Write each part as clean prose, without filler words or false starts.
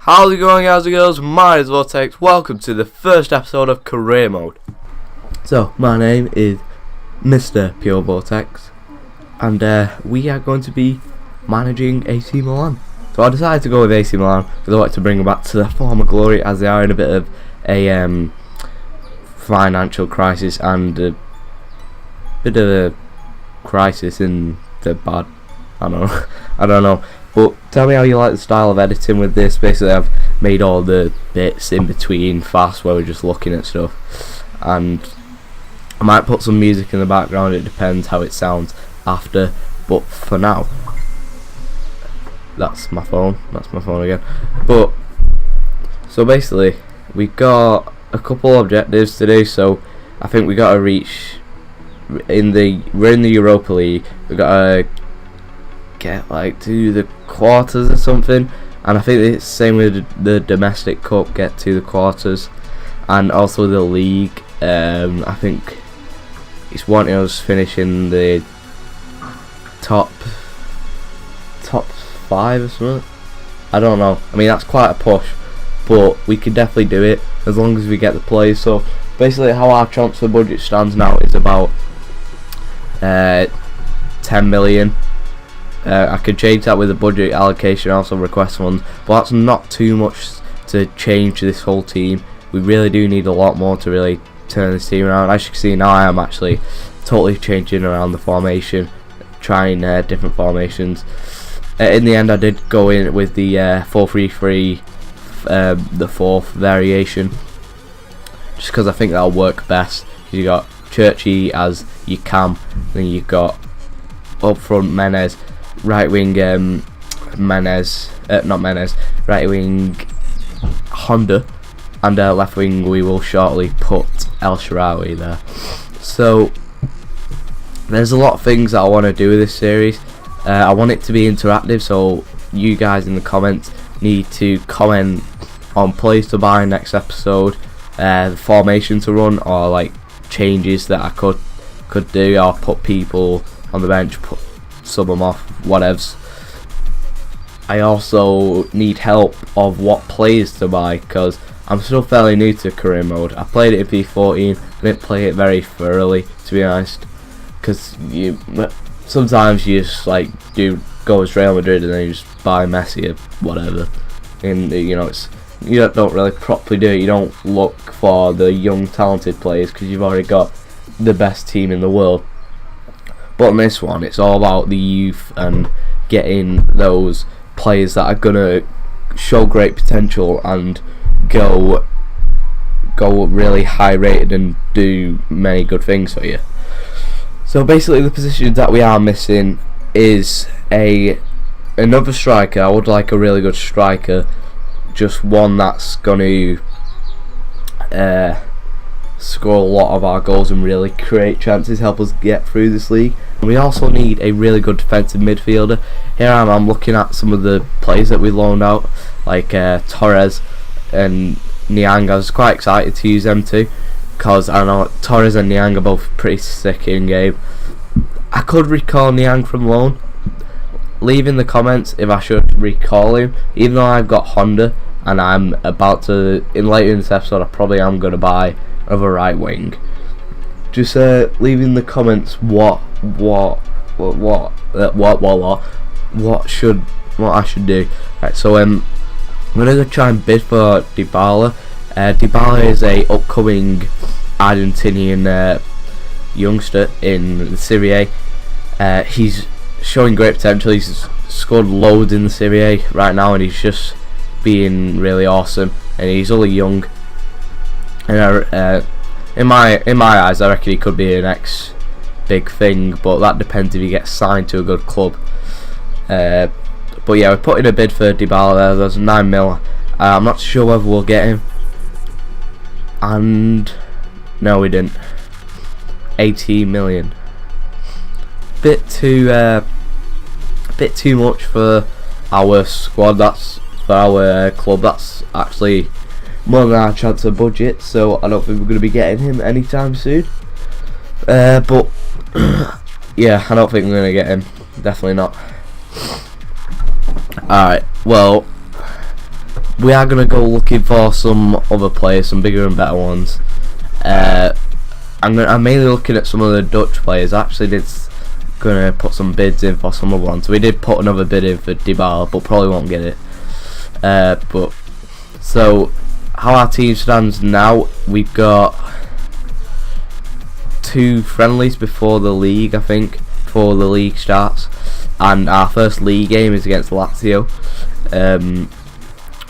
How's it going, guys and girls? My name is VorteX. Welcome to the first episode of Career Mode. So, my name is Mr. Pure VorteX, and we are going to be managing AC Milan. So I decided to go with AC Milan because I wanted to bring them back to their former glory, as they are in a bit of a financial crisis and a bit of a crisis in the bad. I don't know. But tell me how you like the style of editing with this. Basically, I've made all the bits in between fast where we're just looking at stuff, and I might put some music in the background. It depends how it sounds after. But for now, that's my phone again. But so basically, we got a couple objectives to do. So I think we got to reach we're in the Europa League. We got to get like to the quarters or something, and I think it's the same with the domestic cup, get to the quarters, and also the league. I think it's wanting us finishing the top 5 or something. I don't know. I mean, that's quite a push, but we can definitely do it as long as we get the players. So basically, how our transfer budget stands now is about 10 million. I could change that with the budget allocation, also request funds, but that's not too much to change this whole team. We really do need a lot more to really turn this team around. As you can see now, I am actually totally changing around the formation, trying different formations. In the end, I did go in with the 4-3-3, the fourth variation, just because I think that'll work best. You got Churchy as your cam, then you got up front Menez, right wing right wing Honda, and left wing we will shortly put El Shaarawy there. So there's a lot of things that I want to do with this series. I want it to be interactive, so you guys in the comments need to comment on plays to buy next episode, the formation to run, or like changes that I could do, or put people on the bench, sub them off, whatevs. I also need help of what players to buy, because I'm still fairly new to career mode. I played it in P14, I didn't play it very thoroughly, to be honest, because sometimes you just like go as Real Madrid and then you just buy Messi or whatever, and you don't really properly do it. You don't look for the young talented players because you've already got the best team in the world. But on this one, it's all about the youth and getting those players that are gonna show great potential and go really high rated and do many good things for you. So basically, the position that we are missing is another striker. I would like a really good striker, just one that's gonna score a lot of our goals and really create chances, help us get through this league. We also need a really good defensive midfielder. Here I'm looking at some of the players that we loaned out, like Torres and Niang. I was quite excited to use them too, because I know Torres and Niang are both pretty sick in game. I could recall Niang from loan. Leave in the comments if I should recall him, even though I've got Honda and I'm about to, later in this episode, I probably am going to buy another right wing. Just leave in the comments what I should do. Right, so I'm gonna go try and bid for Dybala. Dybala is a upcoming Argentinian youngster in the Serie A. He's showing great potential. He's scored loads in the Serie A right now, and he's just being really awesome. And he's only young. And in my eyes, I reckon he could be an next big thing, but that depends if he gets signed to a good club. But yeah, we're putting a bid for Dybala there. There's 9 mil. I'm not sure whether we'll get him. And no, we didn't. 18 million. Bit too much for our squad. That's for our club. That's actually more than our transfer budget, so I don't think we're going to be getting him anytime soon. But yeah, I don't think we're going to get him. Definitely not. Alright, well, we are going to go looking for some other players, some bigger and better ones. I'm mainly looking at some of the Dutch players. I actually did going to put some bids in for some other ones. We did put another bid in for Dybala, but probably won't get it. But so how our team stands now, we've got 2 friendlies before the league, I think, before the league starts, and our first league game is against Lazio,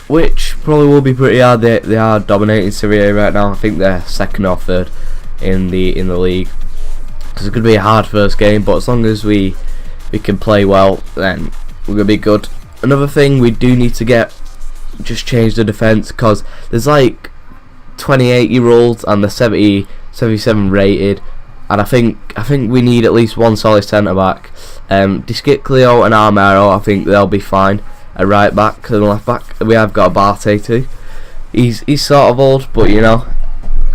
which probably will be pretty hard. They are dominating Serie A right now. I think they're 2nd or 3rd in the league, so it's going to be a hard first game, but as long as we can play well, then we're going to be good. Another thing we do need to just change the defence, because there's like 28-year-olds and the 77 rated, and I think we need at least one solid centre back. Disciclio and Armero, I think they'll be fine. A right back and left back. We have got a Barte too. He's sort of old, but you know.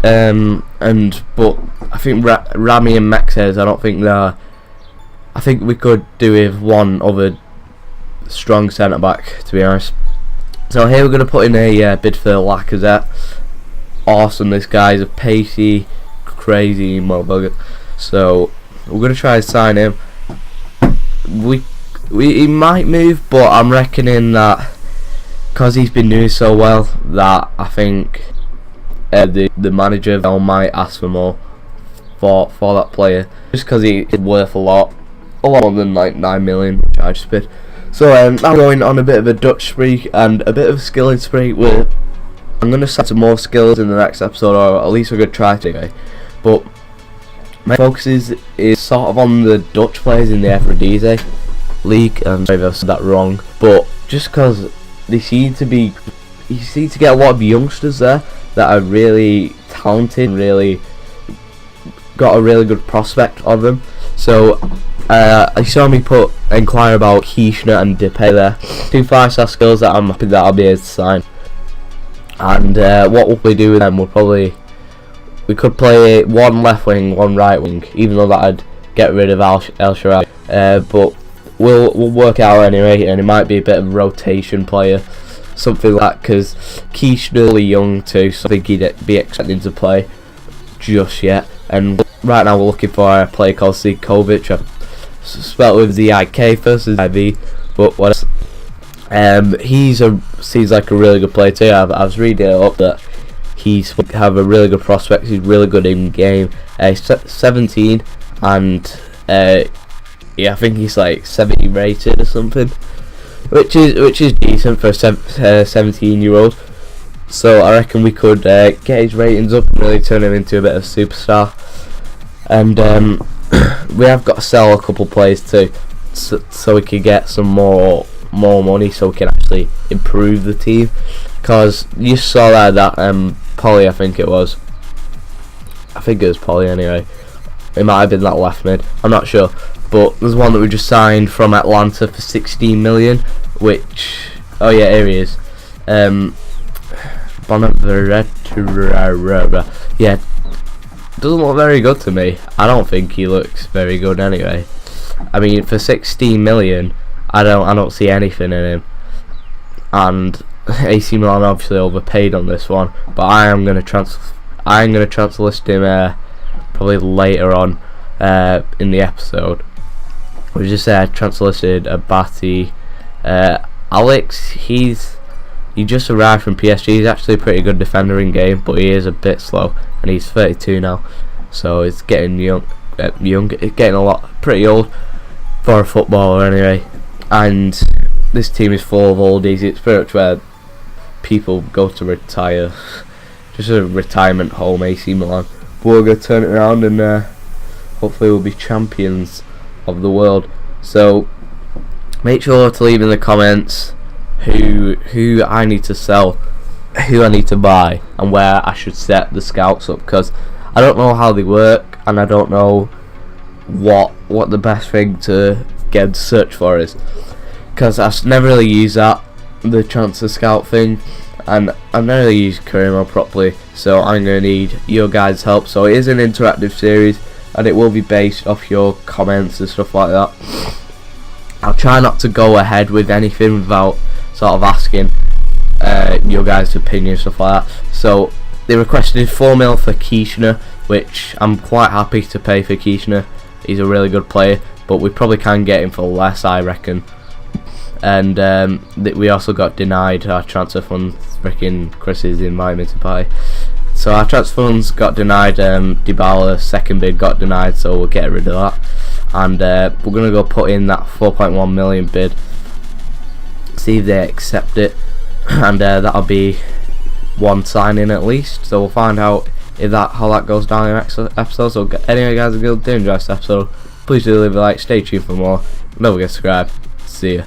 But I think Rami and Mexes, I don't think they're. I think we could do with one other strong centre back, to be honest. So here we're going to put in a bid for Lacazette. Awesome, this guy's a pacey, crazy motherfucker. So we're going to try to sign him. He might move, but I'm reckoning that because he's been doing so well, that I think the manager might ask for more for that player, just because he's worth a lot more than like 9 million, which I just bid. So I'm going on a bit of a Dutch spree and a bit of a skilling spree. I'm going to set some more skills in the next episode, or at least we're going to try to anyway. But my focus is sort of on the Dutch players in the Eredivisie league. I'm sorry if I've said that wrong, but just because you seem to get a lot of youngsters there that are really talented, really got a really good prospect of them. So you saw me inquire about Kishna and Depay there, 2 5-star skills that I'm happy that I'll be able to sign. And what will we do with them? We could play 1 left wing, 1 right wing, even though that'd get rid of El Shaarawy. But we'll work out anyway, and it might be a bit of a rotation player, something like that, because Kishna's really young too, so I think he'd be expecting to play just yet. And right now we're looking for a player called Zikovic, spelled with Z-I-K first as I-V, but what seems like a really good player too. I was reading it up that he's have a really good prospect. He's really good in game. He's 17, and yeah, I think he's like 70 rated or something, which is decent for a 17-year-old. So I reckon we could get his ratings up and really turn him into a bit of a superstar. And we have got to sell a couple players too, so we can get some more money, so we can actually improve the team. Because you saw that Polly, I think it was Polly anyway. It might have been that left mid, I'm not sure. But there's one that we just signed from Atlanta for 16 million, which, oh yeah, here he is. Bonaventura, yeah, doesn't look very good to me. I don't think he looks very good anyway. I mean, for 16 million, I don't see anything in him. And AC Milan obviously overpaid on this one, but I'm gonna transfer list him probably later on in the episode. We just transfer listed Abati. Alex, he just arrived from PSG. He's actually a pretty good defender in game, but he is a bit slow, and he's 32 now, so it's getting it's getting pretty old for a footballer anyway. And this team is full of oldies. It's pretty much where people go to retire, just a retirement home, AC Milan. But we're going to turn it around, and hopefully we'll be champions of the world. So make sure to leave in the comments who I need to sell, who I need to buy, and where I should set the scouts up, because I don't know how they work, and I don't know what the best thing to get to search for is, because I've never really used the transfer scout thing, and I've never really used career mode properly, so I'm going to need your guys' help. So it is an interactive series, and it will be based off your comments and stuff like that. I'll try not to go ahead with anything without sort of asking your guys' opinion, stuff like that. So they requested 4 mil for Kishner, which I'm quite happy to pay for Kishner. He's a really good player, but we probably can get him for less, I reckon. And we also got denied our transfer funds. Freaking Chris is inviting me to buy. So our transfer funds got denied. Dybala second bid got denied, so we'll get rid of that. And we're gonna go put in that 4.1 million bid. See if they accept it, and that'll be one signing at least. So we'll find out if how that goes down in the next episode. So anyway, guys, if you did enjoy this episode, please do leave a like. Stay tuned for more. Don't forget to subscribe. See ya.